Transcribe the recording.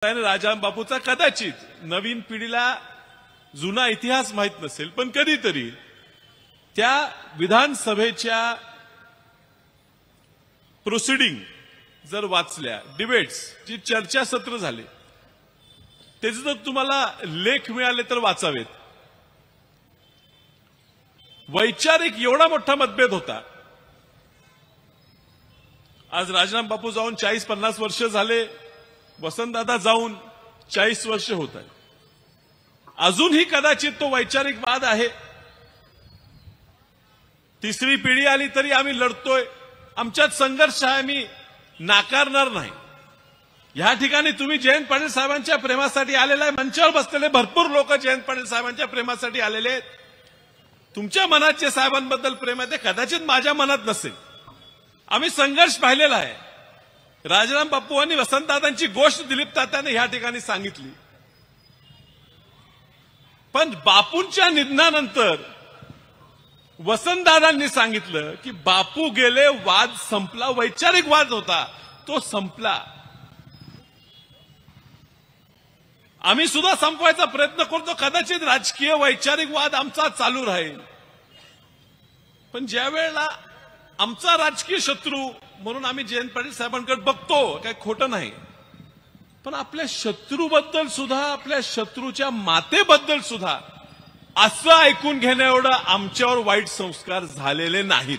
राजाराम बापूचा कदाचित नवीन पिढीला जुना इतिहास माहित नसेल, पण कधीतरी त्या विधानसभेच्या प्रोसिडिंग जर वाचल्या, डिबेट्स जी चर्चासत्र झाले, त्याचे जर तुम्हाला लेख मिळाले तर वाचावेत. वैचारिक एवढा मोठा मतभेद होता. आज राजाराम बापू जाऊन 40-50 वर्ष झाले, वसंतदादा जाऊन 40 वर्ष होत आहे. अजूनही कदाचित तो वैचारिक वाद आहे. तिसरी पिढी आली तरी आम्ही लढतोय, आमच्यात संघर्ष आहे, आम्ही नाकारणार नाही. या ठिकाणी तुम्ही जयंत पाटील साहेबांच्या प्रेमासाठी आलेला आहे. मंचावर बसलेले भरपूर लोक जयंत पाटील साहेबांच्या प्रेमासाठी आलेले आहेत. तुमच्या मनात जे साहेबांबद्दल प्रेम आहे ते कदाचित माझ्या मनात नसेल. आम्ही संघर्ष पाहिलेला आहे. राजाराम बापू आणि वसंतदादांची गोष्ट दिलीप तात्याने या ठिकाणी सांगितली, पण बापूंच्या निधनानंतर वसंतदादांनी सांगितलं की बापू गेले, वाद संपला. वैचारिक वाद होता तो संपला. आम्ही सुद्धा संपवायचा प्रयत्न करतो. कदाचित राजकीय वैचारिक वाद आमचा चालू राहील, पण ज्या वेळेला आमचा राजकीय शत्रू म्हणून आम्ही जयंत पाटील साहेबांकडे बघतो, काही खोटं नाही, पण आपल्या शत्रूबद्दल सुद्धा, आपल्या शत्रूच्या मातेबद्दल सुद्धा असं ऐकून घेण्या एवढं आमच्यावर वाईट संस्कार झालेले नाहीत.